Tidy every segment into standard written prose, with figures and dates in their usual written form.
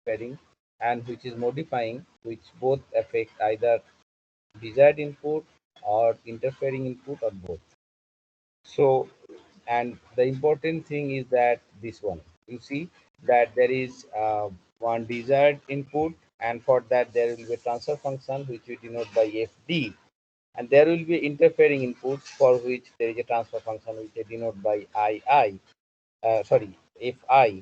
interfering and which is modifying, which both affect either desired input or interfering input or both. So, and the important thing is that this one, you see that there is one desired input, and for that there will be a transfer function which we denote by fd, and there will be interfering inputs for which there is a transfer function which we denote by sorry, fi,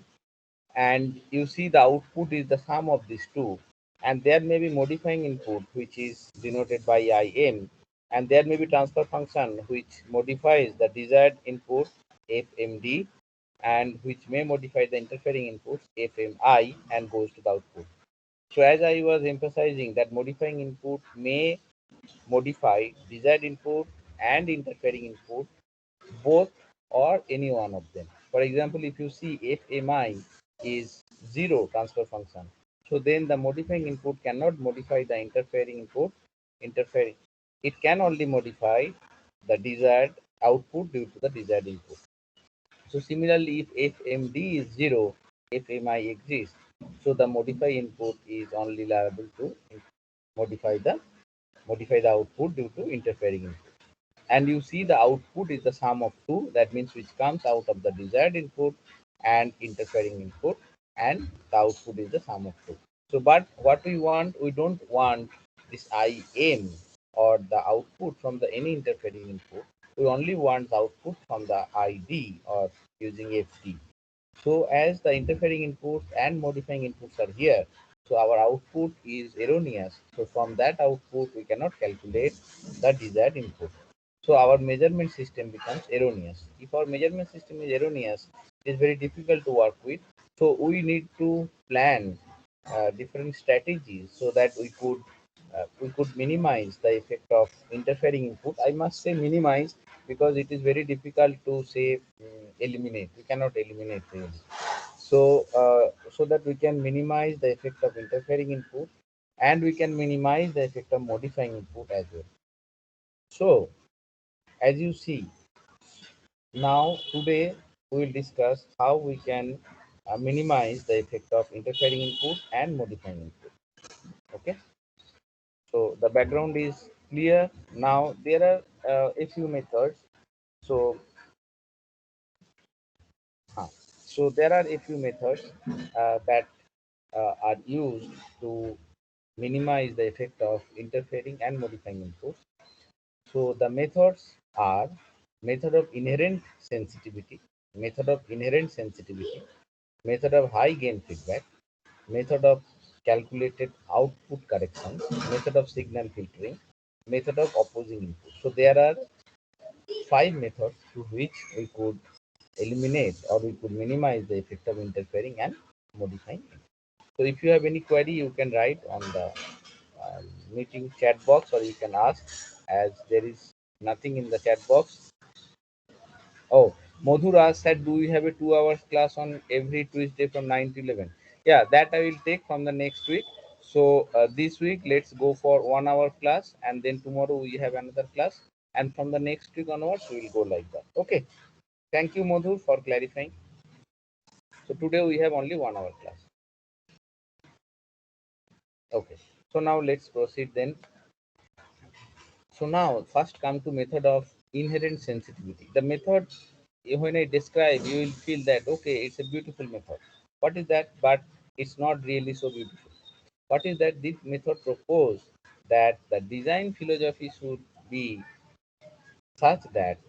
and you see the output is the sum of these two, and there may be modifying input which is denoted by in, and there may be transfer function which modifies the desired input fmd, and which may modify the interfering inputs fmi and goes to the output. So as I was emphasizing that modifying input may modify desired input and interfering input both or any one of them. For example, if you see fmi is zero transfer function, so then the modifying input cannot modify the interfering input. Interfering, it can only modify the desired output due to the desired input. So similarly, if fmd is zero, fmi exists, so the modify input is only liable to modify the modify the output due to interfering input. And you see the output is the sum of two, that means which comes out of the desired input and interfering input, and the output is the sum of two. So but what we want, we don't want this in or the output from the any interfering input, we only want the output from the id or using ft. So as the interfering inputs and modifying inputs are here, so our output is erroneous. So from that output, we cannot calculate the desired input. So our measurement system becomes erroneous. If our measurement system is erroneous, it is very difficult to work with. So we need to plan different strategies so that we could minimize the effect of interfering input. I must say minimize because it is very difficult to say eliminate. We cannot eliminate really. So so that we can minimize the effect of interfering input and we can minimize the effect of modifying input as well. So as you see, now today we will discuss how we can minimize the effect of interfering input and modifying input. Okay, so the background is clear. Now there are a few methods. So uh, so there are a few methods that are used to minimize the effect of interfering and modifying inputs. So the methods are method of inherent sensitivity, method of inherent sensitivity, method of high gain feedback, method of calculated output correction, method of signal filtering, method of opposing input. So there are five methods through which we could eliminate or we could minimize the effect of interfering and modifying input. So if you have any query, you can write on the meeting chat box or you can ask, as there is nothing in the chat box. Oh, Madhura said, do you have a 2 hours class on every Tuesday from 9 to 11? Yeah, that I will take from the next week. So this week, let's go for 1 hour class, and then tomorrow we have another class. And from the next week onwards, we will go like that. Okay. Thank you, Madhu, for clarifying. So today we have only 1 hour class. Okay. So now let's proceed then. So now first come to method of inherent sensitivity. The method, when I describe, you will feel that okay, it's a beautiful method. What is that? But it's not really so beautiful. What is that? This method propose that the design philosophy should be such that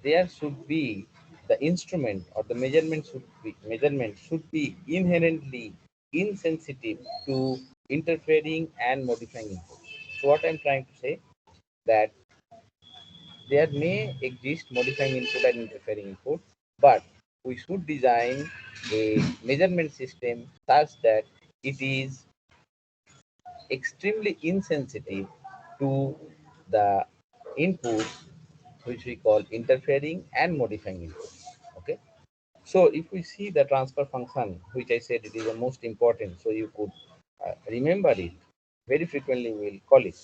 there should be the instrument or the measurement should be inherently insensitive to interfering and modifying input. So what I'm trying to say, that there may exist modifying input and interfering input, but we should design a measurement system such that it is extremely insensitive to the inputs which we call interfering and modifying input. Okay. So if we see the transfer function, which I said it is the most important, so you could remember it very frequently, we'll call it.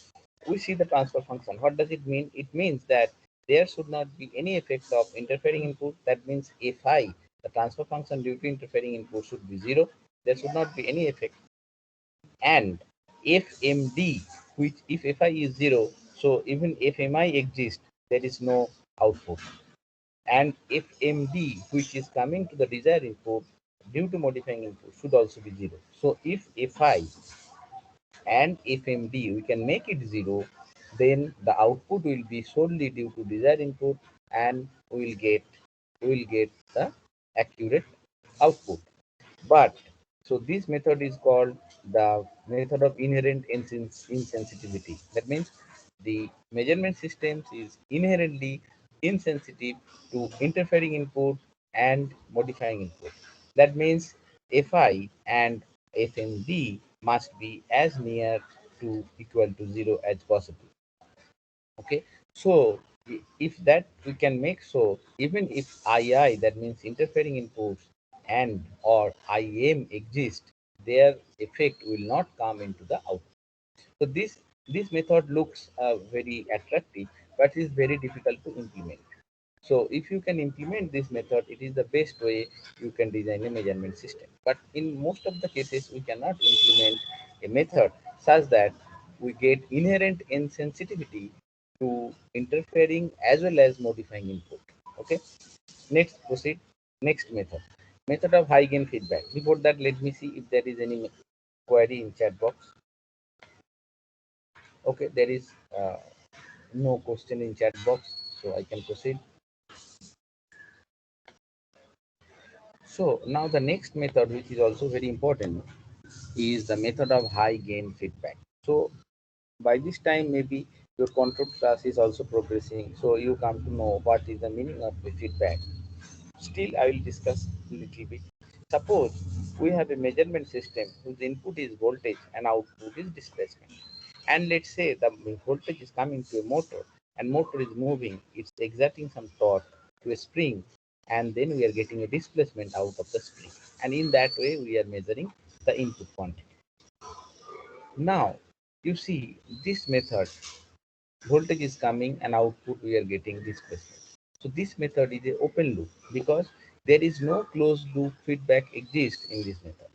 We see the transfer function. What does it mean? It means that there should not be any effect of interfering input. That means fi, the transfer function due to interfering input, should be zero. there should not be any effect. And FMD, which if Fi is 0, so even if Mi exists, there is no output. And FMD, which is coming to the desired input due to modifying input, should also be 0. So if Fi and FMD we can make it 0, then the output will be solely due to desired input, and we will get the accurate output. But so this method is called the method of inherent insensitivity. That means the measurement systems is inherently insensitive to interfering input and modifying input. That means Fi and FMD must be as near to equal to 0 as possible. Okay, so if that we can make, so even if II, that means interfering inputs, and or IM exist, their effect will not come into the output. So this method looks very attractive, but is very difficult to implement. So if you can implement this method, it is the best way you can design a measurement system. But in most of the cases, we cannot implement a method such that we get inherent insensitivity to interfering as well as modifying input. Okay. Next, proceed. Next method. Method of high gain feedback. Before that, let me see if there is any query in chat box. Okay, there is no question in chat box, so I can proceed. So now the next method, which is also very important, is the method of high gain feedback. So by this time, maybe your control class is also progressing, so you come to know what is the meaning of the feedback. Still, I will discuss a little bit. Suppose we have a measurement system whose input is voltage and output is displacement. And let's say the voltage is coming to a motor, and motor is moving, it's exerting some torque to a spring, and then we are getting a displacement out of the spring. And in that way, we are measuring the input quantity. Now, you see this method, voltage is coming and output we are getting displacement. So this method is an open loop because there is no closed loop feedback exists in this method.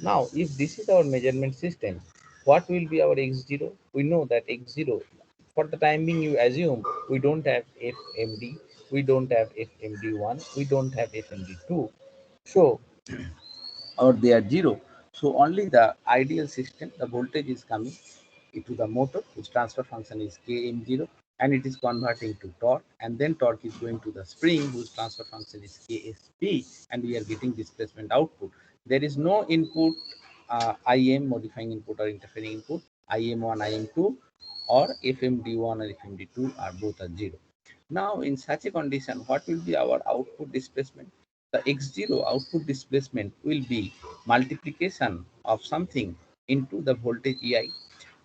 Now, if this is our measurement system, what will be our x0? We know that x0, for the time being, you assume we don't have FMD, we don't have FMD1, we don't have FMD2. So, or they are 0. So, only the ideal system, the voltage is coming into the motor, whose transfer function is Km0, and it is converting to torque, and then torque is going to the spring, whose transfer function is Ksp, and we are getting displacement output. There is no input Im modifying input or interfering input, Im1, Im2, or FMD1 or FMD2 are both at 0. Now, in such a condition, what will be our output displacement? The x0 output displacement will be multiplication of something into the voltage Ei.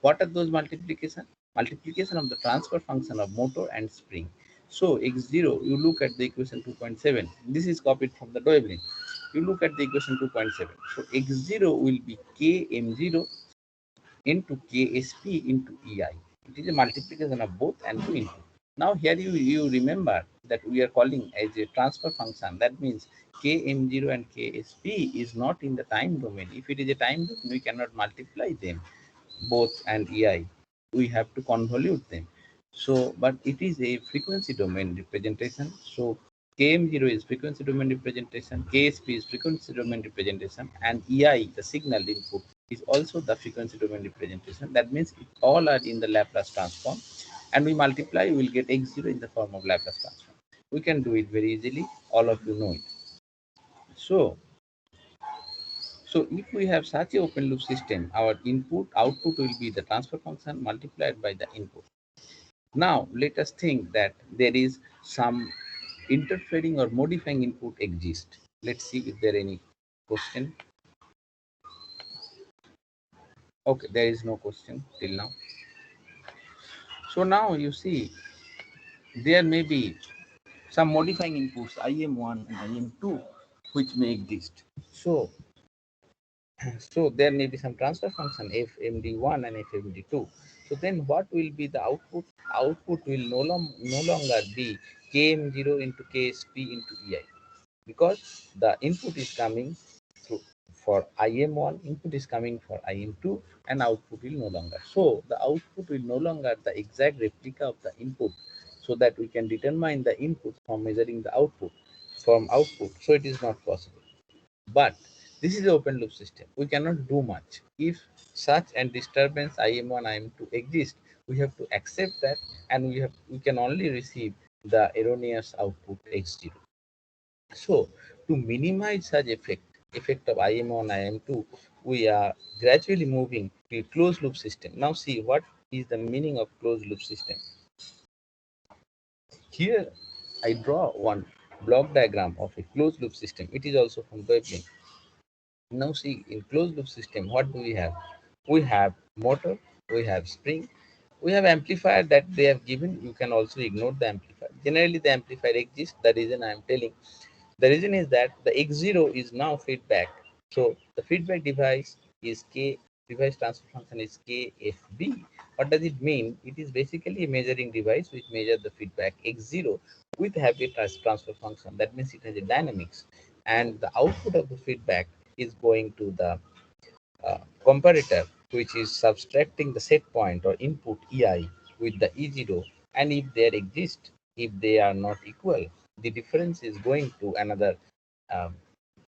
What are those multiplication? Multiplication of the transfer function of motor and spring. So x0, you look at the equation 2.7. This is copied from the Doebling. You look at the equation 2.7. So x0 will be km0 into ksp into ei. It is a multiplication of both and two input. Now here you remember that we are calling as a transfer function. That means km0 and ksp is not in the time domain. If it is a time domain, we cannot multiply them both and ei. We have to convolute them. So, but it is a frequency domain representation. So km0 is frequency domain representation, ksp is frequency domain representation, and ei, the signal input, is also the frequency domain representation. That means all are in the Laplace transform, and we multiply, we will get x0 in the form of Laplace transform. We can do it very easily. All of you know it. So if we have such a open loop system, our input output will be the transfer function multiplied by the input. Now let us think that there is some interfering or modifying input exist. Let's see if there are any question. Okay, there is no question till now. So now you see there may be some modifying inputs IM1 and IM2 which may exist. So there may be some transfer function FMD1 and FMD2. So then what will be the output? Output will no longer be Km0 into Ksp into Ei, because the input is coming through for IM1, input is coming for IM2, and output will no longer. So the output will no longer the exact replica of the input, so that we can determine the input from measuring the output from output. So it is not possible. But this is an open loop system. We cannot do much. If such and disturbance IM1, IM2 exist, we have to accept that, and we can only receive the erroneous output X0. So to minimize such effect of IM1, IM2, we are gradually moving to a closed loop system. Now see what is the meaning of closed loop system. Here I draw one block diagram of a closed loop system. It is also from Veblen. Now see, in closed loop system, what do we have? We have motor, we have spring, we have amplifier that they have given. You can also ignore the amplifier. Generally, the amplifier exists. The reason I am telling, the reason is that the X0 is now feedback. So the feedback device is K, device transfer function is KFB. What does it mean? It is basically a measuring device which measures the feedback X0 with happy transfer function. That means it has a dynamics, and the output of the feedback is going to the comparator, which is subtracting the set point or input EI with the E0, and if there exist, if they are not equal, the difference is going to another um,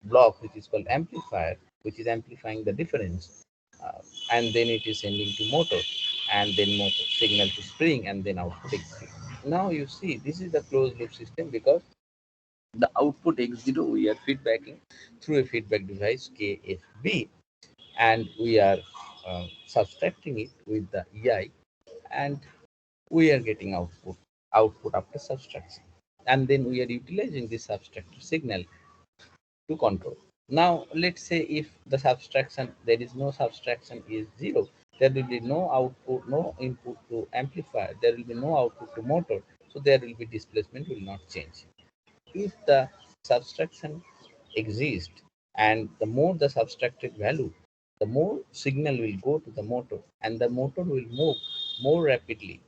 block which is called amplifier, which is amplifying the difference, uh, and then it is sending to motor, and then motor signal to spring, and then output X0. Now you see this is the closed loop system, because the output X0 we are feedbacking through a feedback device KFB, and we are subtracting it with the EI, and we are getting output after subtraction, and then we are utilizing this subtracted signal to control. Now let's say if the subtraction, there is no subtraction is zero, there will be no output, no input to amplifier, there will be no output to motor, so there will be displacement will not change. If the subtraction exists, and the more the subtracted value, the more signal will go to the motor, and the motor will move more rapidly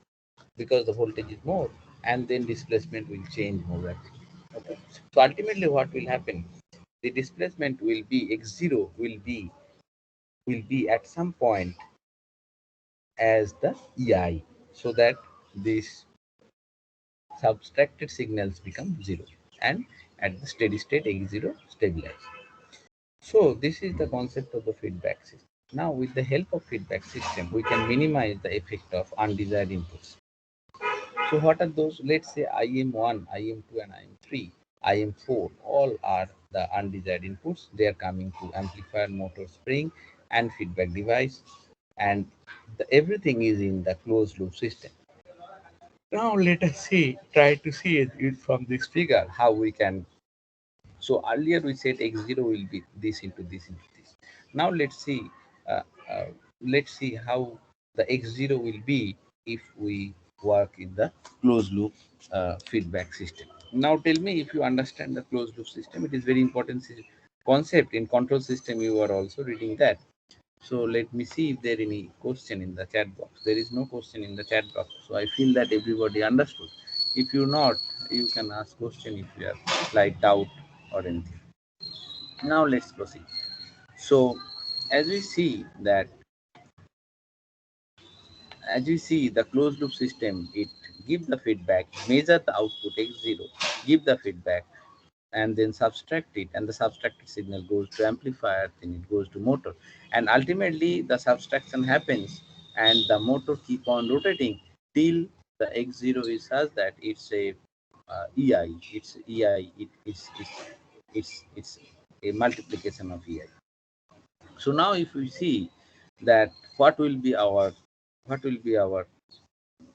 because the voltage is more, and then displacement will change more rapidly. Okay. So ultimately what will happen, the displacement will be X0 will be at some point as the EI, so that these subtracted signals become zero, and at the steady state X0 stabilize. So this is the concept of the feedback system. Now with the help of feedback system, we can minimize the effect of undesired inputs. So what are those? Let's say IM1, IM2 and IM3, IM4, all are the undesired inputs. They are coming to amplifier, motor, spring and feedback device, and everything is in the closed loop system. Now let us try to see it from this figure, how we can. So earlier we said X0 will be this into this into this. Now uh, uh, let's see how the X0 will be if we work in the closed loop feedback system. Now tell me if you understand the closed loop system. It is very important concept in control system. You are also reading that. So let me see if there any question in the chat box. There is no question in the chat box. So I feel that everybody understood. If you not, you can ask question if you have slight doubt or anything. Now let's proceed. So as we see that, as you see the closed loop system, it give the feedback, measure the output X0, give the feedback, and then subtract it, and the subtracted signal goes to amplifier, then it goes to motor, and ultimately the subtraction happens, and the motor keep on rotating till the X0 is such that it's a EI, it's a multiplication of EI. So now if we see that what will be our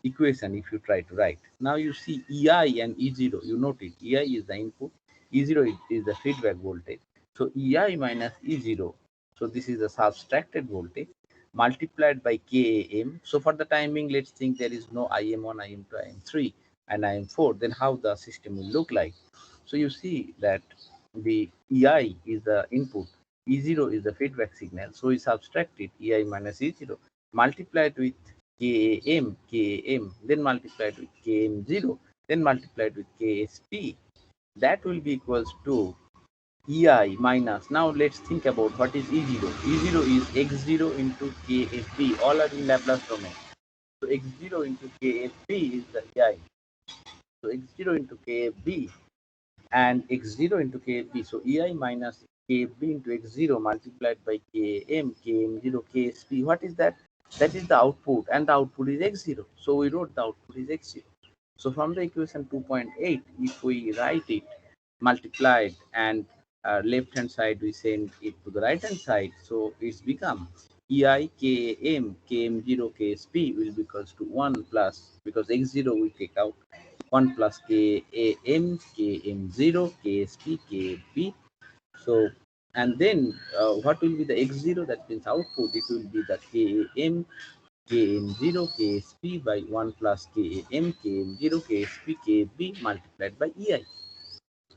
equation if you try to write. Now you see EI and E0, you note it. EI is the input, E0 is the feedback voltage. So EI minus E0, so this is the subtracted voltage multiplied by KAM. So for the timing, let's think there is no IM1, IM2, IM3 and IM4, then how the system will look like. So you see that the EI is the input, E0 is the feedback signal. So we subtract it, EI minus E0, multiplied with KAM, then multiplied with KM0, then multiplied with KSP. That will be equals to EI minus. Now let's think about what is E0. E0 is x0 into KFB. All are in Laplace domain. So x0 into KFB is the EI. So x0 into KFB and x0 into kb. So ei minus kb into x0 multiplied by km0 ksp. What is that? That is the output, and the output is x0. So we wrote the output is x0. So from the equation 2.8, if we write it multiplied and left hand side we send it to the right hand side, so it's become ei km0 ksp will be equals to 1 plus, because x0 we take out, 1 plus km 0 ksp kb. So and then what will be the x0? That means output, it will be the km 0 ksp by 1 plus km 0 ksp kb multiplied by ei.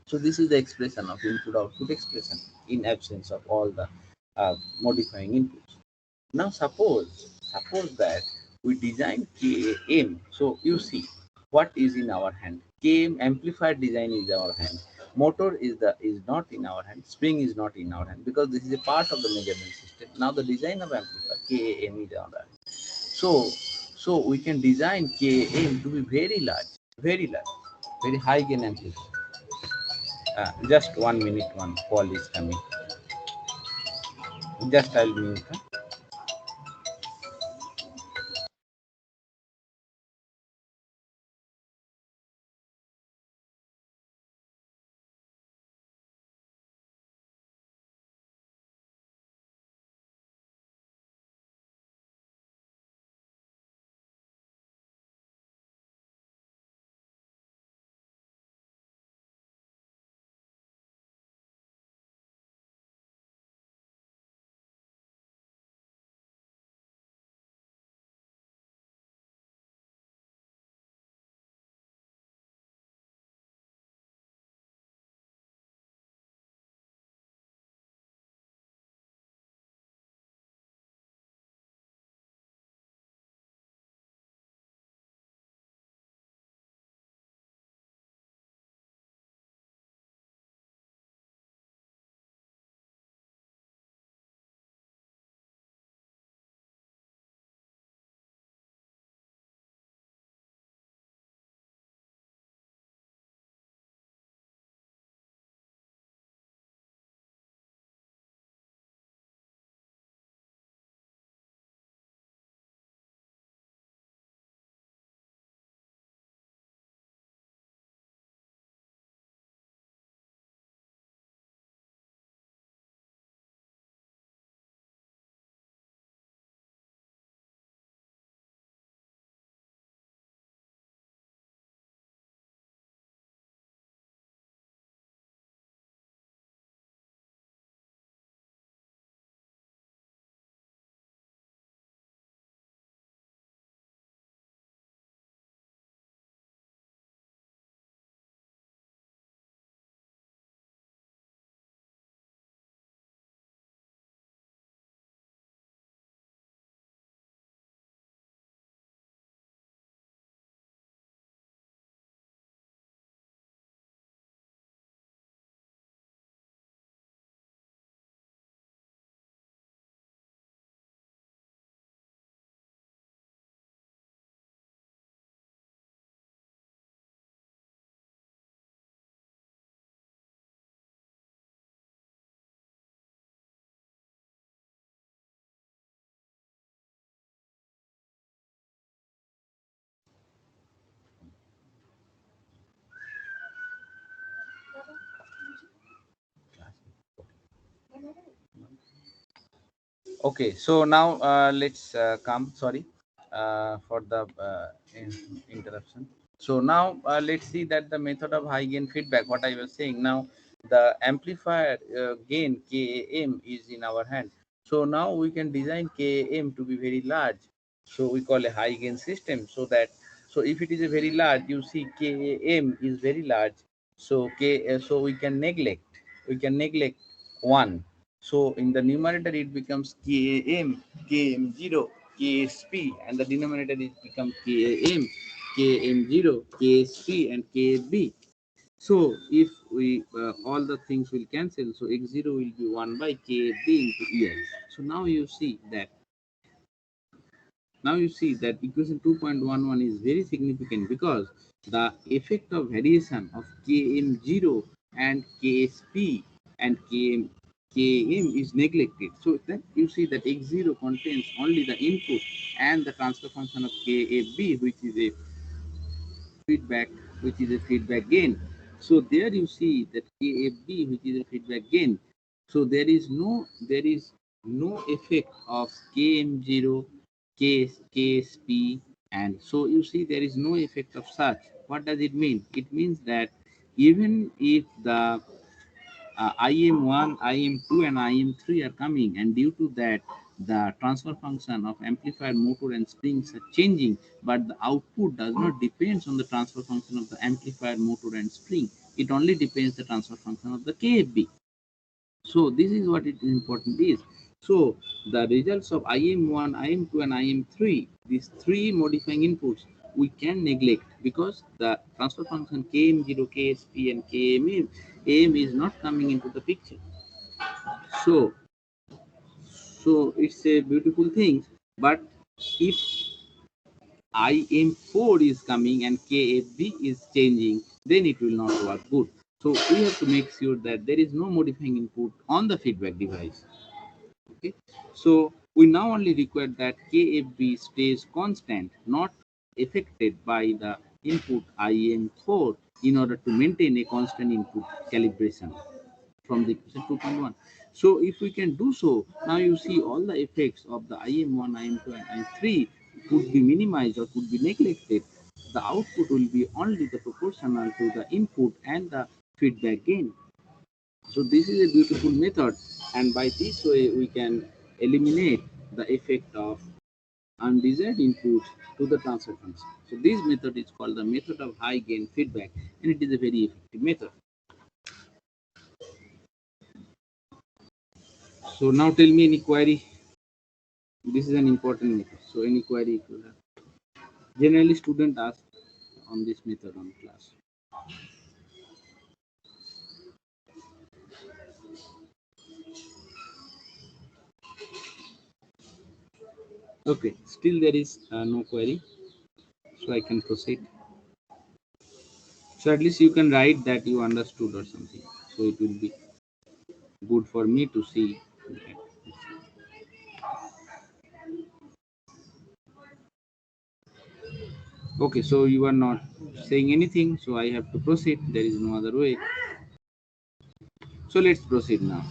So this is the expression of input output expression in absence of all the modifying inputs. Now suppose that we design KM. So you see what is in our hand. KM amplifier design is our hand. Motor is not in our hand. Spring is not in our hand, because this is a part of the measurement system. Now the design of amplifier KM is our hand. So we can design KM to be very large, very high gain amplifier. Just 1 minute, one call is coming. Just I'll mute. Okay, so now let's come. Sorry for the interruption. So now let's see that the method of high gain feedback. What I was saying now, the amplifier gain KAM is in our hand. So now we can design KAM to be very large. So we call a high gain system. So if it is a very large, you see KAM is very large. So so we can neglect one. So in the numerator it becomes km 0 ksp, and the denominator it becomes km 0 ksp and kb. So if we all the things will cancel, so x0 will be 1 by kb into el. So now you see that equation 2.11 is very significant, because the effect of variation of km0 and ksp and km is neglected. So then you see that x0 contains only the input and the transfer function of kfb, feedback, which is a feedback gain. So there you see that KFB, which is a feedback gain. So there is no effect of KM0, KSP, and so you see there is no effect of such. What does it mean? It means that even if the IM1, IM2, and IM3 are coming, and due to that, the transfer function of amplifier, motor, and springs are changing, but the output does not depend on the transfer function of the amplifier, motor, and spring. It only depends the transfer function of the KFB. So this is what it is important is. So the results of IM1, IM2, and IM3, these three modifying inputs, we can neglect, because the transfer function Km0, KSP, and KMM AM is not coming into the picture. So it's a beautiful thing. But if IM4 is coming and KFB is changing, then it will not work good. So we have to make sure that there is no modifying input on the feedback device. Okay, so we now only require that KFB stays constant, not affected by the input IM4, in order to maintain a constant input calibration from the equation 2.1. So if we can do so, now you see all the effects of the IM1, IM2, and IM3 could be minimized or could be neglected. The output will be only the proportional to the input and the feedback gain. So this is a beautiful method, and by this way we can eliminate the effect of undesired input to the transfer function. So this method is called the method of high gain feedback, and it is a very effective method. So now tell me any query. This is an important method. So any query you have. Generally student ask on this method on class. Okay, still there is no query, so I can proceed. So at least you can write that you understood or something. So it will be good for me to see that. Okay, so you are not saying anything, so I have to proceed. There is no other way. So let's proceed now.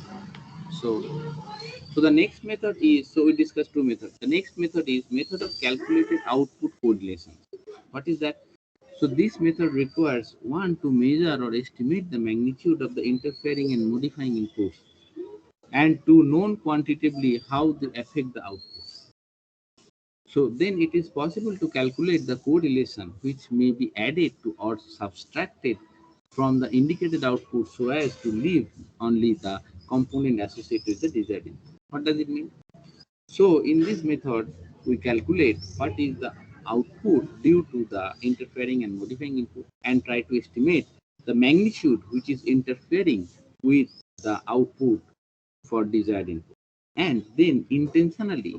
So, so the next method is, so we discussed two methods. The next method is method of calculated output correlation. What is that? So this method requires one to measure or estimate the magnitude of the interfering and modifying inputs, and to know quantitatively how they affect the output. So then it is possible to calculate the correlation which may be added to or subtracted from the indicated output, so as to leave only the component associated with the desired input. What does it mean? So in this method, we calculate what is the output due to the interfering and modifying input, and try to estimate the magnitude which is interfering with the output for desired input, and then intentionally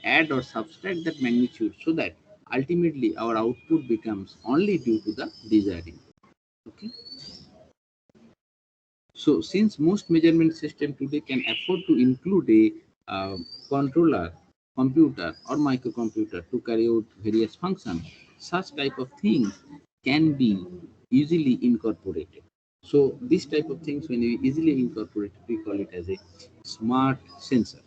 add or subtract that magnitude, so that ultimately our output becomes only due to the desired input. Okay. So since most measurement system today can afford to include a controller, computer, or microcomputer to carry out various functions, such type of things can be easily incorporated. So this type of things, when we easily incorporate, we call it as a smart sensor.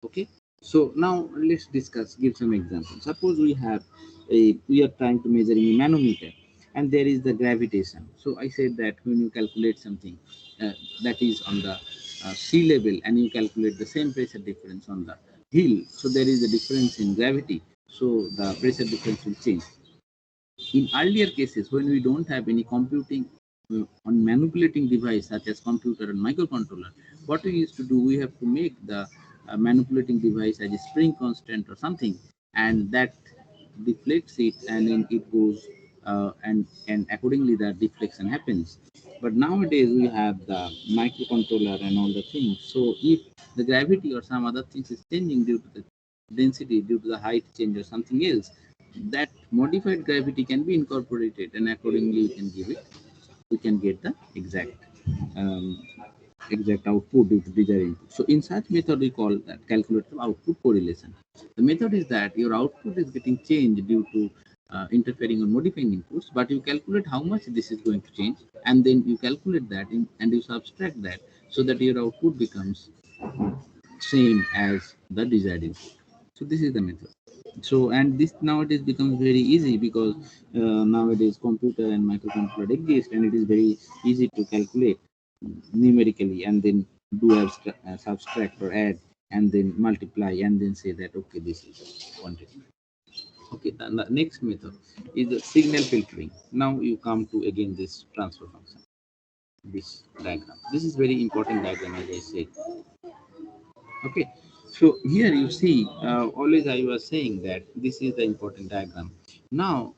Okay. So now let's discuss, give some examples. Suppose we are trying to measure in a manometer, and there is the gravitation. So I said that when you calculate something that is on the sea level, and you calculate the same pressure difference on the hill, so there is a difference in gravity, so the pressure difference will change. In earlier cases, when we don't have any computing on manipulating device such as computer and microcontroller, what we used to do, we have to make the manipulating device as a spring constant or something, and that deflects it, and then it goes and accordingly the deflection happens. But nowadays we have the microcontroller and all the things. So if the gravity or some other things is changing due to the density, due to the height change or something else, that modified gravity can be incorporated, and accordingly you can give it. We can get the um, exact output due to desired input. So in such method we call that calculated output correlation. The method is that your output is getting changed due to interfering or modifying inputs, but you calculate how much this is going to change, and then you calculate that and you subtract that so that your output becomes same as the desired input. So this is the method. So and this nowadays becomes very easy because nowadays computer and microcontroller exist, and it is very easy to calculate numerically and then do subtract or add and then multiply and then say that okay, this is the quantity. Okay, the next method is the signal filtering. Now you come to again this transfer function, this diagram. This is very important diagram, as I said. Okay, so here you see, always I was saying that this is the important diagram. Now,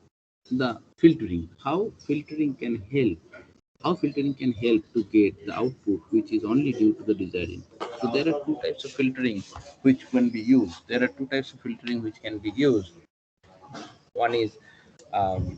the filtering, how filtering can help to get the output which is only due to the desired input. So there are two types of filtering which can be used. There are two types of filtering which can be used. One is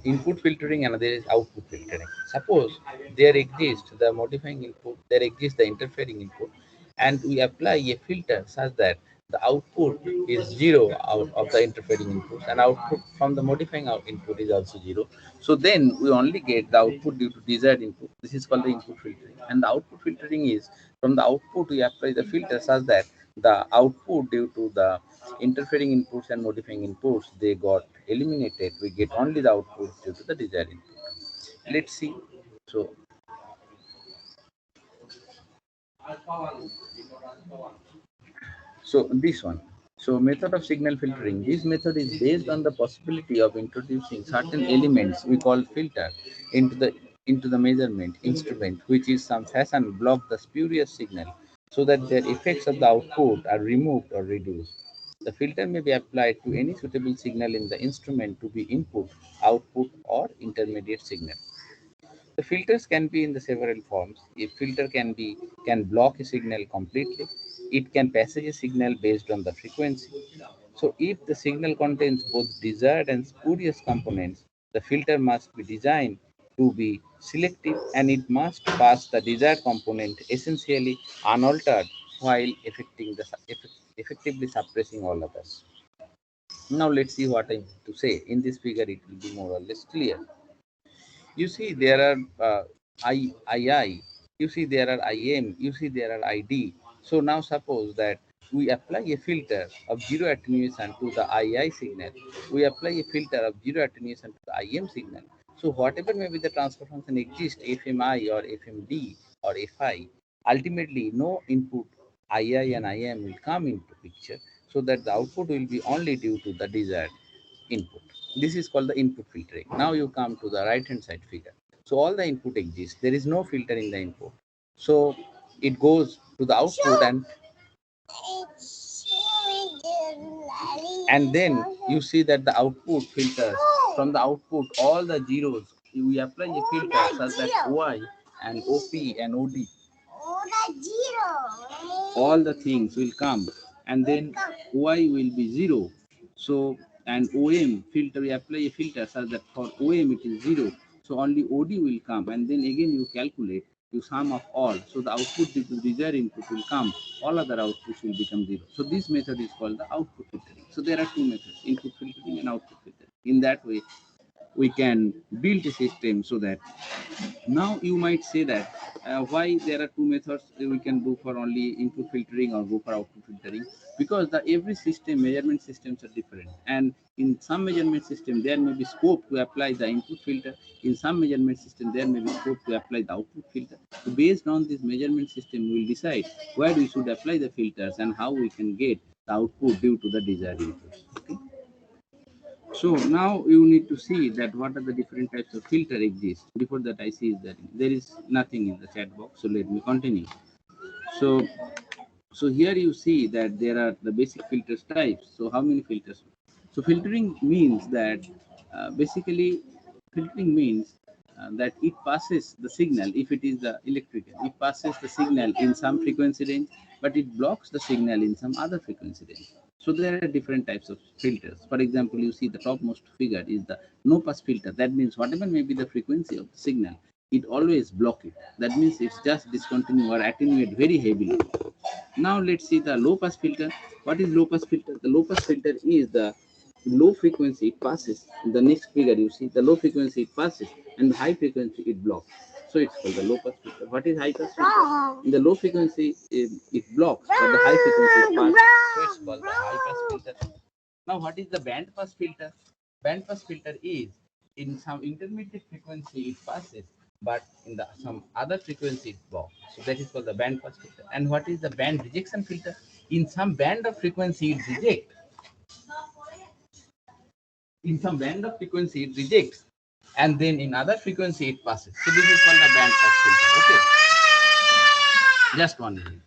input filtering, another is output filtering. Suppose there exists the modifying input, there exists the interfering input, and we apply a filter such that the output is zero out of the interfering input, and output from the modifying input is also zero. So then we only get the output due to desired input. This is called the input filtering. And the output filtering is from the output we apply the filter such that the output due to the interfering inputs and modifying inputs they got eliminated. We get only the output due to the desired input. Let's see. So this one. So method of signal filtering. This method is based on the possibility of introducing certain elements we call filter into the measurement instrument, which is some fashion block the spurious signal so that their effects of the output are removed or reduced. The filter may be applied to any suitable signal in the instrument to be input, output, or intermediate signal. The filters can be in the several forms. A filter can block a signal completely. It can passage a signal based on the frequency. So if the signal contains both desired and spurious components, the filter must be designed to be selective, and it must pass the desired component essentially unaltered while effectively suppressing all others. Now let's see what I mean to say. In this figure, it will be more or less clear. You see there are II, you see there are IM, you see there are ID. So now suppose that we apply a filter of zero attenuation to the II signal, we apply a filter of zero attenuation to the IM signal. So whatever may be the transfer function exists, FMI or FMD or FI, ultimately no input II and IM will come into picture, so that the output will be only due to the desired input. This is called the input filtering. Now you come to the right hand side figure. So all the input exists. There is no filter in the input. So it goes to the output, and then you see that the output filters from the output all the zeros. We apply a filter such that OI and OP and OD, all the things will come, and then Y will be zero. So and OM filter, we apply a filter such that for OM it is zero. So only OD will come, and then again you calculate, you sum of all. So the output due to desired input will come, all other outputs will become zero. So this method is called the output filtering. So there are two methods, input filtering and output filtering. In that way, we can build a system so that now you might say that why there are two methods we can do for only input filtering or go for output filtering, because the every system measurement systems are different, and in some measurement system there may be scope to apply the input filter, in some measurement system there may be scope to apply the output filter. So based on this measurement system we will decide where we should apply the filters and how we can get the output due to the desired input. Okay. So now you need to see that what are the different types of filter exist. Before that, I see that there is nothing in the chat box. So let me continue. So here you see that there are the basic filters types. So how many filters? So filtering means that basically filtering means that it passes the signal. If it is the electrical, it passes the signal in some frequency range, but it blocks the signal in some other frequency range. So there are different types of filters. For example, you see the topmost figure is the no pass filter. That means whatever may be the frequency of the signal, it always block it. That means it's just discontinue or attenuate very heavily. Now let's see the low pass filter. What is low pass filter? The low pass filter is the low frequency it passes. In the next figure you see the low frequency it passes and the high frequency it blocks. So it's called the low pass filter. What is high pass filter? In the low frequency it blocks, but the high frequency it passes. So it's called the high pass filter. Now what is the band pass filter? Band pass filter is in some intermediate frequency it passes, but in the some other frequency it blocks. So that is called the band pass filter. And what is the band rejection filter? In some band of frequency it rejects. In some band of frequency it rejects, and then in other frequency it passes. So this is called a band pass filter. Okay, just one minute.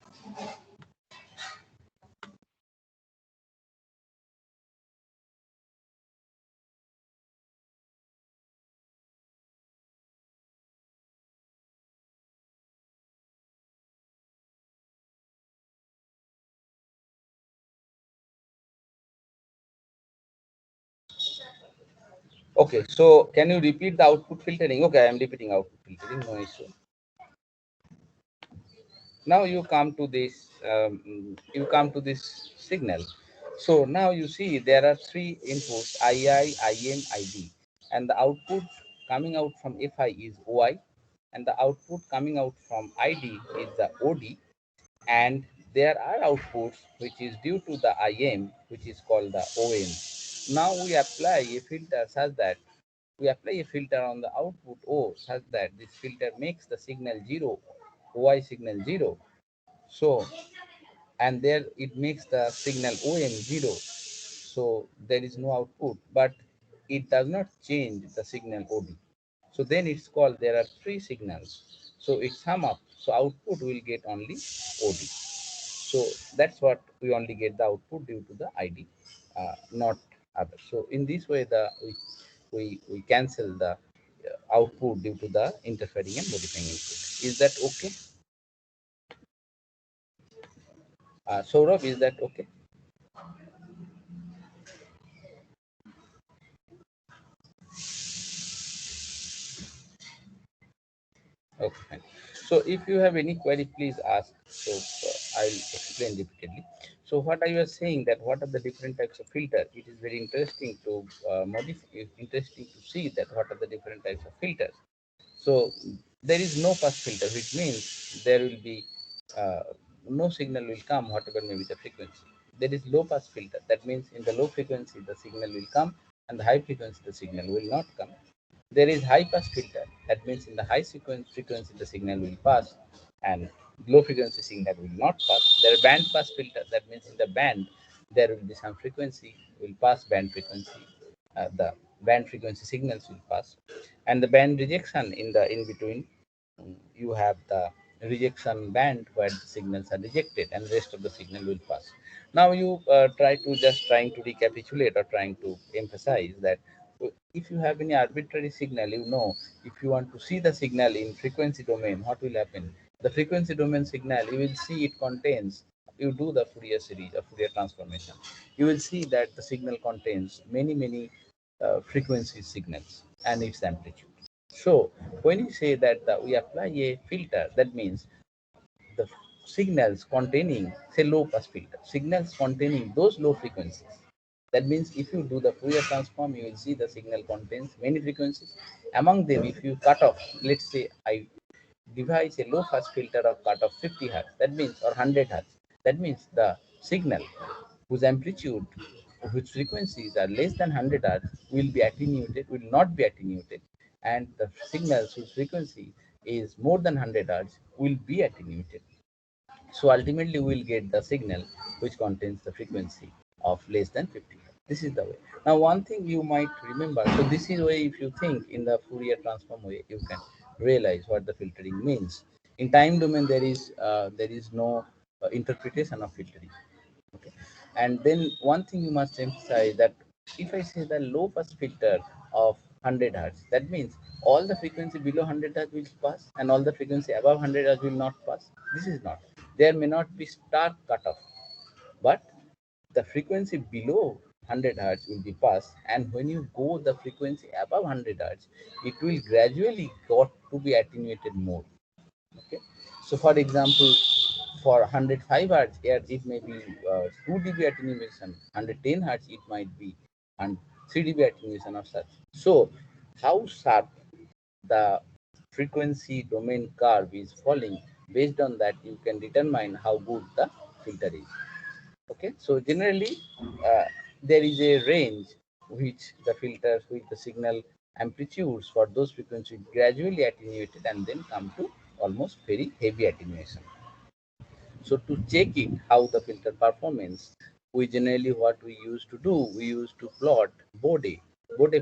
Okay, so can you repeat the output filtering? Okay, I am repeating output filtering, no issue. Now you come to this signal. So now you see there are three inputs: II, IM, ID, and the output coming out from FI is OI, and the output coming out from ID is the OD, and there are outputs which is due to the IM, which is called the OM. Now we apply a filter such that we apply a filter on the output O such that this filter makes the signal 0, OI signal 0. So, and there it makes the signal OM 0. So there is no output, but it does not change the signal OD. So then it's called, there are three signals. So it sum up. So output will get only OD. So that's what we only get the output due to the ID, not other. So in this way, we cancel the output due to the interfering and modifying input. Is that okay? Saurabh, is that okay? Okay, fine. So if you have any query, please ask. So I'll explain repeatedly. So what I was saying, that what are the different types of filter? It is very interesting to modify. Interesting to see that what are the different types of filters. So there is no pass filter, which means there will be uh, no signal will come, whatever may be the frequency. There is low pass filter. That means in the low frequency the signal will come, and the high frequency the signal will not come. There is high pass filter. That means in the high frequency the signal will pass, and low frequency signal will not pass. There are band pass filter. That means in the band there will be some frequency will pass band frequency. The band frequency signals will pass, and the band rejection in the in between. You have the rejection band where the signals are rejected, and rest of the signal will pass. Now you trying to recapitulate or trying to emphasize that if you have any arbitrary signal, if you want to see the signal in frequency domain, what will happen? The frequency domain signal, you will see it contains, you do the Fourier series or Fourier transformation, you will see that the signal contains many frequency signals and its amplitude. So when you say that we apply a filter, that means the signals containing, say, low pass filter, signals containing those low frequencies. That means if you do the Fourier transform, you will see the signal contains many frequencies. Among them, if you cut off, let's say I devise a low pass filter of cut off 50 hertz, that means, or 100 hertz, that means the signal whose amplitude, whose frequencies are less than 100 hertz will be attenuated, will not be attenuated, and the signals whose frequency is more than 100 hertz will be attenuated. So ultimately, we will get the signal which contains the frequency of less than 50. This is the way. Now, one thing you might remember. So this is way, if you think in the Fourier transform way, you can realize what the filtering means. In time domain, there is no interpretation of filtering. Okay, and then one thing you must emphasize, that if I say the low pass filter of 100 hertz. That means all the frequency below 100 hertz will pass and all the frequency above 100 hertz will not pass. This is not. There may not be stark cutoff, but the frequency below 100 hertz will be passed, and when you go the frequency above 100 hertz, it will gradually got to be attenuated more. Okay, so for example, for 105 hertz here it may be 2 dB attenuation, 110 hertz it might be and 3 dB attenuation of such. So how sharp the frequency domain curve is falling, based on that you can determine how good the filter is. Okay, so generally there is a range which the filters with the signal amplitudes for those frequencies gradually attenuated and then come to almost very heavy attenuation. So to check it how the filter performance, we generally what we used to do, we used to plot Bode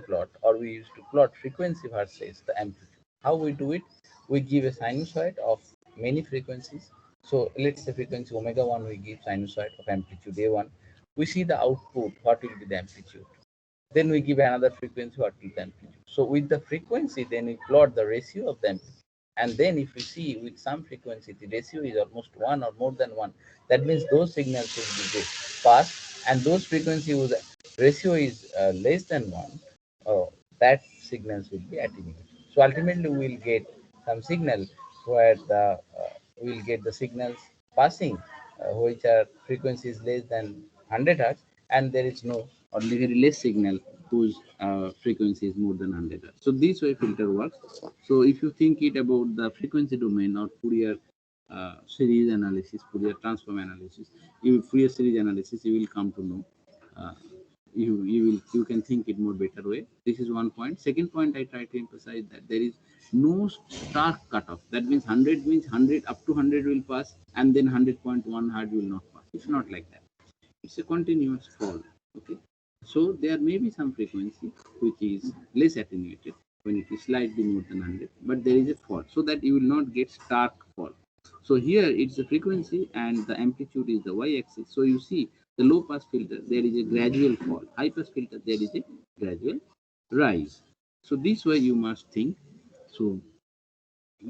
plot, or we used to plot frequency versus the amplitude. How we do it? We give a sinusoid of many frequencies. So let's say frequency omega 1, we give sinusoid of amplitude A1. We see the output, what will be the amplitude. Then we give another frequency, what will the amplitude. So with the frequency, then we plot the ratio of the amplitude. And then if we see with some frequency, the ratio is almost 1 or more than 1. That means those signals will be good, fast, and those frequency whose ratio is less than 1, that signals will be attenuated. So ultimately, we will get some signal where we will get the signals passing, which are frequencies less than 100 hertz, and there is no or very less signal whose frequency is more than 100 hertz. So this way filter works. So if you think it about the frequency domain or Fourier series analysis, Fourier transform analysis, Fourier series analysis, you will come to know. You can think it more better way. This is one point. Second point, I try to emphasize that there is no stark cutoff. That means 100 means 100 up to 100 will pass, and then 100.1 hertz will not pass. It's not like that. It's a continuous fall. Okay, so there may be some frequency which is less attenuated when it is slightly more than 100, but there is a fall, so that you will not get stark fall. So here it's the frequency and the amplitude is the y-axis. So you see the low pass filter, there is a gradual fall. High pass filter, there is a gradual rise. So this way you must think. So,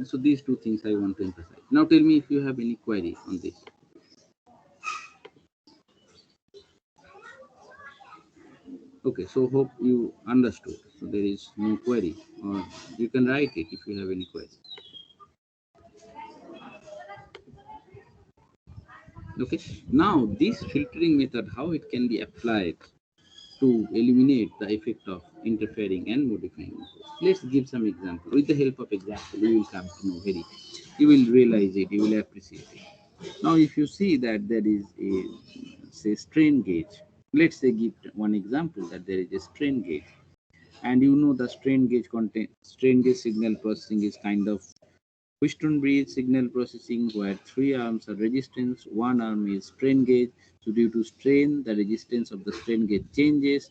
so these two things I want to emphasize. Now tell me if you have any query on this. Okay, so hope you understood. So there is no query, or you can write it if you have any query. Okay, now this filtering method, how it can be applied to eliminate the effect of interfering and modifying inputs. Let's give some example. With the help of example, you will come to know very, you will realize it, you will appreciate it. Now, if you see that there is a, say, strain gauge, let's say give one example that there is a strain gauge, and you know the strain gauge signal processing is kind of Wheatstone bridge signal processing, where three arms are resistance, one arm is strain gauge. So due to strain, the resistance of the strain gauge changes,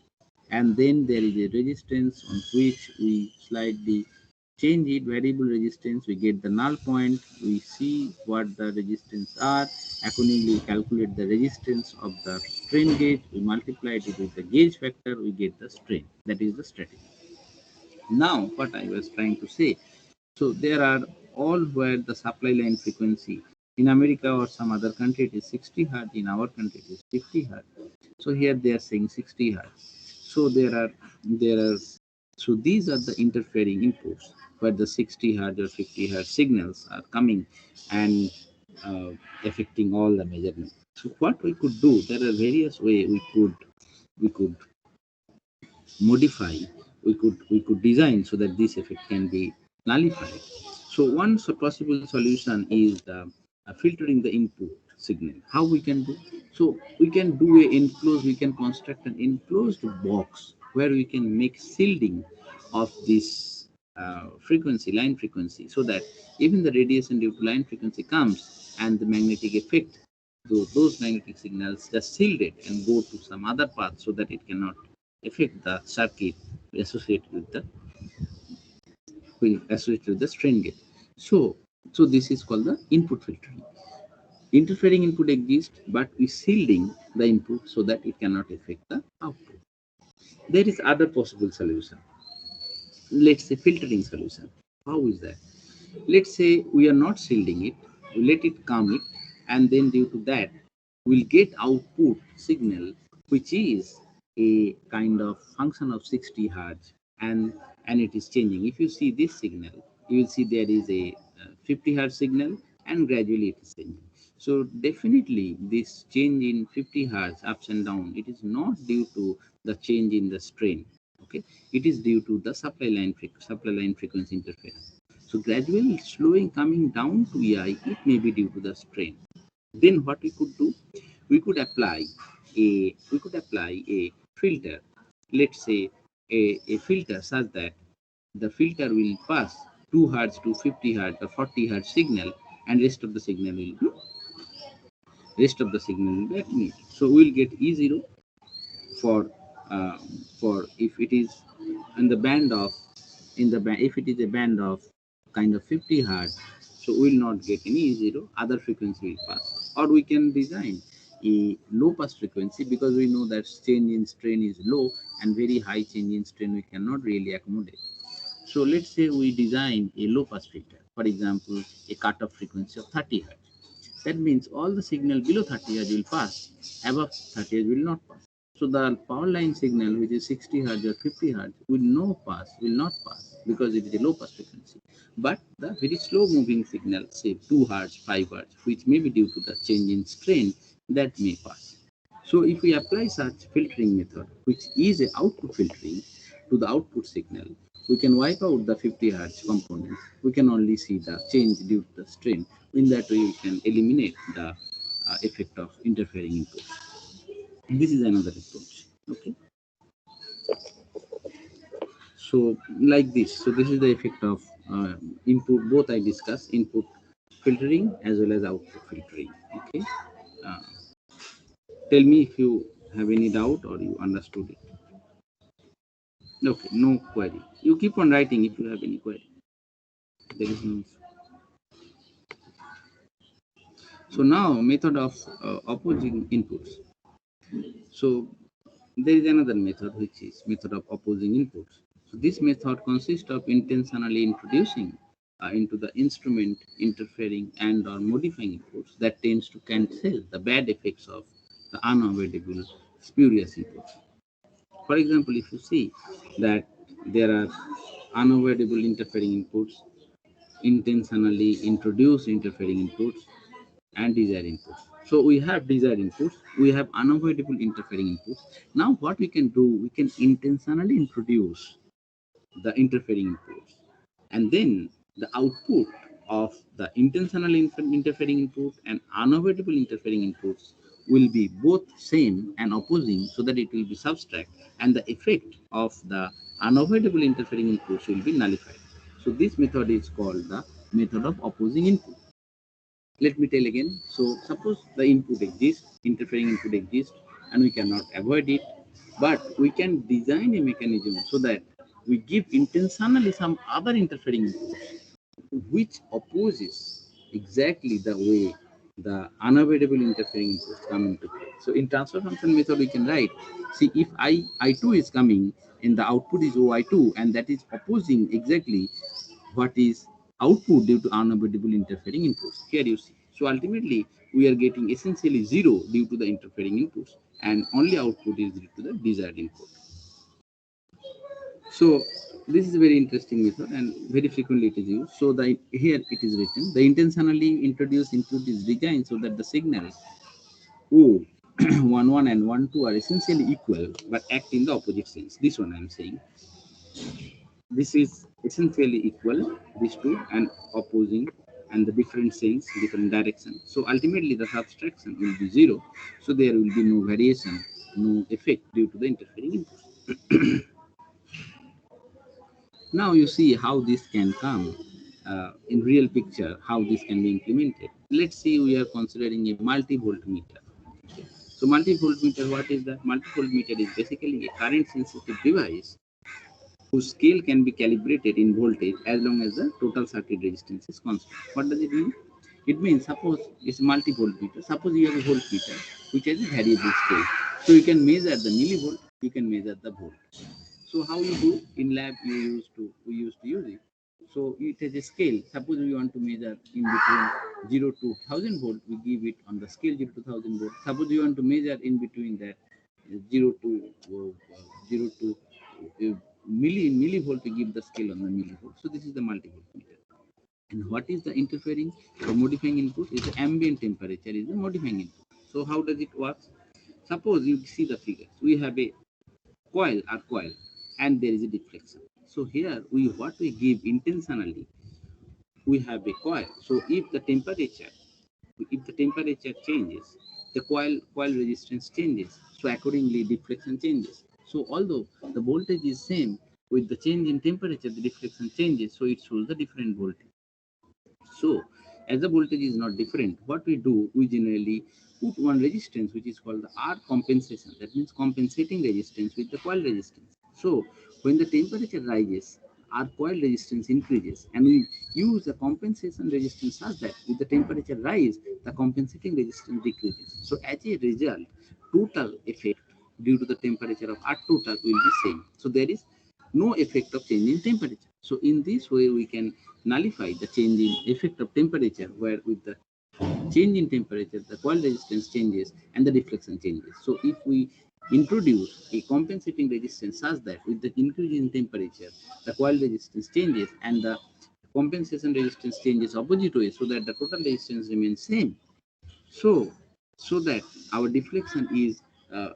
and then there is a resistance on which we slightly change it, variable resistance. We get the null point. We see what the resistance are. Accordingly, calculate the resistance of the strain gauge. We multiply it with the gauge factor. We get the strain. That is the strategy. Now, what I was trying to say, so there are all where the supply line frequency in America or some other country it is 60 hertz, in our country it is 50 hertz. So here they are saying 60 hertz. So there are so these are the interfering inputs where the 60 hertz or 50 hertz signals are coming and affecting all the measurements. So what we could do, there are various ways we could modify, we could design so that this effect can be nullified. So one possible solution is filtering the input signal. How we can do? So we can do a enclosed, we can construct an enclosed box where we can make shielding of this line frequency, so that even the radiation due to line frequency comes and the magnetic effect, so those magnetic signals just shielded and go to some other path so that it cannot affect the circuit associated with the strain gauge. So this is called the input filtering. Interfering input exists, but we shielding the input so that it cannot affect the output. There is other possible solution. let's say filtering solution. How is that? Let's say we are not shielding it, we let it come it, and then due to that, we'll get output signal, which is a kind of function of 60 hertz, and it is changing. If you see this signal, you will see there is a 50 hertz signal, and gradually it is changing. So definitely this change in 50 hertz ups and down, it is not due to the change in the strain. Okay, it is due to the supply line frequency interference. So gradual slowing coming down to EI, it may be due to the strain. Then what we could do? We could apply a filter. Let's say a filter such that the filter will pass 2 hertz to 50 hertz or 40 hertz signal, and rest of the signal will be attenuated. So we will get E0 for uh, if it is in the band of if it is a band of kind of 50 hertz, so we will not get any E0, other frequency will pass. Or we can design a low pass frequency, because we know that change in strain is low, and very high change in strain we cannot really accommodate. So let's say we design a low pass filter, for example, a cutoff frequency of 30 hertz. That means all the signal below 30 hertz will pass, above 30 hertz will not pass. So the power line signal, which is 60 hertz or 50 hertz, will not pass, because it is a low pass frequency. But the very slow moving signal, say 2 hertz, 5 hertz, which may be due to the change in strain, that may pass. So if we apply such filtering method, which is a output filtering to the output signal, we can wipe out the 50 hertz component. We can only see the change due to the strain. In that way, we can eliminate the effect of interfering input. This is another approach. Okay. So like this. So this is the effect of input. Both I discussed, input filtering as well as output filtering. Okay. Uh, Tell me if you have any doubt or you understood it. Okay, no query. You keep on writing if you have any query. There is no issue. So now method of opposing inputs. So there is another method, which is method of opposing inputs. So this method consists of intentionally introducing into the instrument interfering and or modifying inputs that tends to cancel the bad effects of the unavoidable spurious inputs. For example, if you see that there are unavoidable interfering inputs, intentionally introduce interfering inputs, and desired inputs. So we have desired inputs, we have unavoidable interfering inputs. Now what we can do, we can intentionally introduce the interfering inputs, and then the output of the intentionally interfering input and unavoidable interfering inputs will be both same and opposing, so that it will be subtract, and the effect of the unavoidable interfering inputs will be nullified. So this method is called the method of opposing input. Let me tell again. So suppose the input exists, interfering input exists, and we cannot avoid it, but we can design a mechanism so that we give intentionally some other interfering input, which opposes exactly the way the unavoidable interfering inputs come into play. So in transfer function method, we can write, see, if I2 is coming and the output is OI2, and that is opposing exactly what is output due to unavoidable interfering inputs. Here you see. So ultimately, we are getting essentially 0 due to the interfering inputs, and only output is due to the desired input. So this is a very interesting method, and very frequently it is used. So here it is written, the intentionally introduced input is designed so that the signal O 11 and 12 are essentially equal but act in the opposite sense. This one I am saying. This is essentially equal, these two, and opposing, and the different sense, different direction. So ultimately the subtraction will be 0. So there will be no variation, no effect due to the interfering input. Now you see how this can come in real picture, how this can be implemented. Let's see, we are considering a multi-voltmeter. Okay. So multi-voltmeter, what is that? Multi-voltmeter is basically a current sensitive device whose scale can be calibrated in voltage as long as the total circuit resistance is constant. What does it mean? It means, suppose it's a multi-voltmeter. Suppose you have a voltmeter which has a variable scale. So you can measure the millivolt, you can measure the volt. So how you do in lab? We used to use it. So it has a scale. Suppose we want to measure in between 0 to 1000 volt, we give it on the scale 0 to 1000 volt. Suppose we want to measure in between that 0 to 0 to millivolt, we give the scale on the millivolt. So this is the multivolt meter. And what is the interfering or modifying input? Is the ambient temperature is the modifying input. So how does it work? Suppose you see the figures. We have a coil, and there is a deflection. So here what we give intentionally, we have a coil. So if the temperature changes, the coil resistance changes. So accordingly, deflection changes. So although the voltage is same, with the change in temperature, the deflection changes. So it shows the different voltage. So as the voltage is not different, what we do, we generally put one resistance which is called the R compensation. That means compensating resistance with the coil resistance. So when the temperature rises, our coil resistance increases, and we use the compensation resistance such that with the temperature rise, the compensating resistance decreases. So as a result, total effect due to the temperature of R total will be same. So there is no effect of change in temperature. So in this way, we can nullify the change in effect of temperature, where with the change in temperature, the coil resistance changes and the deflection changes. So if we introduce a compensating resistance such that with the increase in temperature, the coil resistance changes and the compensation resistance changes opposite way, so that the total resistance remains same. So, so that our deflection is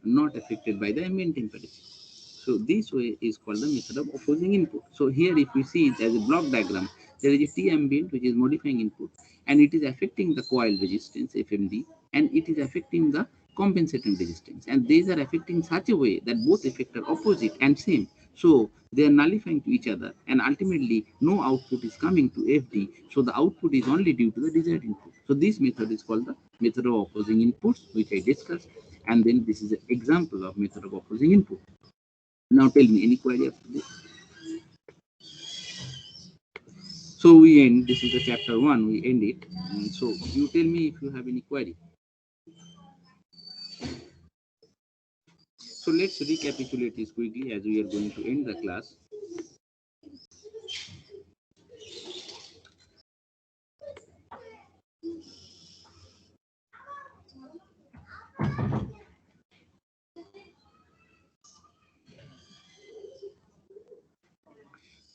not affected by the ambient temperature. So this way is called the method of opposing input. So here if we see it as a block diagram, there is a T ambient which is modifying input, and it is affecting the coil resistance FMD, and it is affecting the compensating resistance, and these are affecting such a way that both effect are opposite and same. So they are nullifying to each other, and ultimately no output is coming to FD. So the output is only due to the desired input. So this method is called the method of opposing inputs, which I discussed, and then this is an example of method of opposing input. Now tell me, any query after this? So we end, this is the chapter 1, we end it. So you tell me if you have any query. So let's recapitulate this quickly as we are going to end the class.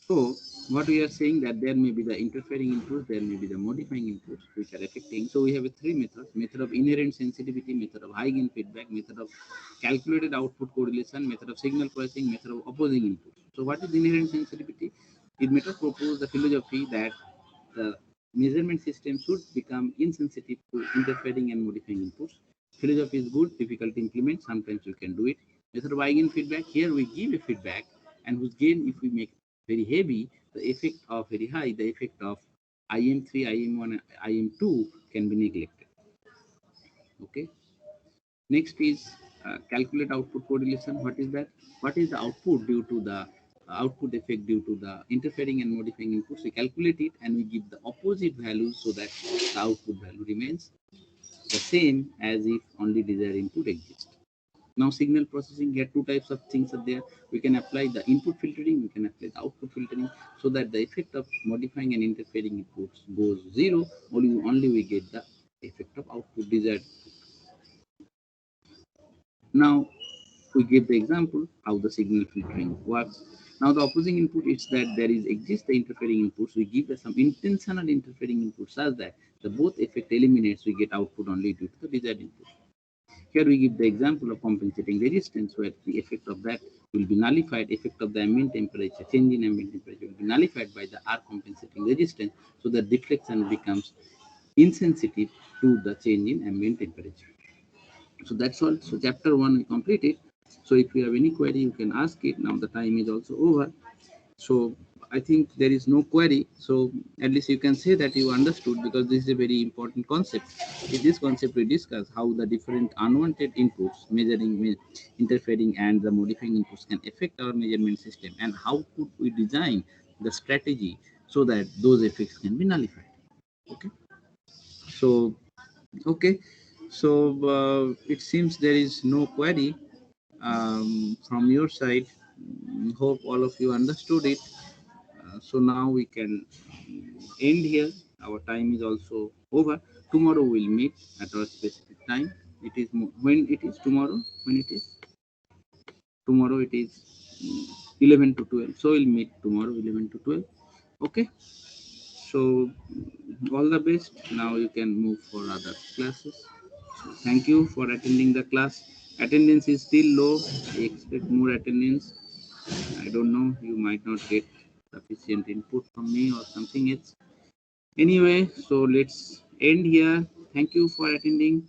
So what we are saying, that there may be the interfering inputs, there may be the modifying inputs which are affecting. So we have a three methods: method of inherent sensitivity, method of high gain feedback, method of calculated output correlation, method of signal processing, method of opposing inputs. So what is inherent sensitivity? This method proposes the philosophy that the measurement system should become insensitive to interfering and modifying inputs. Philosophy is good, difficult to implement, sometimes you can do it. Method of high gain feedback, here we give a feedback, and whose gain, if we make very heavy, the effect of very high, the effect of IM3, IM1, IM2 can be neglected. Okay. Next is calculate output correlation. What is that? What is the output due to the output effect due to the interfering and modifying inputs? We calculate it and we give the opposite values so that the output value remains the same as if only desired input exists. Now signal processing, here two types of things are there. We can apply the input filtering, we can apply the output filtering, so that the effect of modifying and interfering inputs goes zero, only we get the effect of output desired. Now we give the example how the signal filtering works. Now the opposing input is that there is exists the interfering inputs. We give some intentional interfering inputs such that the both effect eliminates. We get output only due to the desired input. Here we give the example of compensating resistance, where the effect of that will be nullified. Effect of the ambient temperature, change in ambient temperature, will be nullified by the R compensating resistance, so that deflection becomes insensitive to the change in ambient temperature. So that's all. So chapter 1 we completed. So if you have any query, you can ask it. Now the time is also over. So I think there is no query. So at least you can say that you understood, because this is a very important concept. In this concept, we discuss how the different unwanted inputs, measuring, interfering, and the modifying inputs can affect our measurement system, and how could we design the strategy so that those effects can be nullified. Okay. So okay. So it seems there is no query from your side. Hope all of you understood it. So now we can end here. Our time is also over. Tomorrow we'll meet at our specific time. It is when it is tomorrow. When it is tomorrow, it is 11 to 12. So we'll meet tomorrow 11 to 12. Okay. So all the best. Now you can move for other classes. So thank you for attending the class. Attendance is still low. I expect more attendance. I don't know. You might not get sufficient input from me or something else. Anyway, so let's end here. Thank you for attending.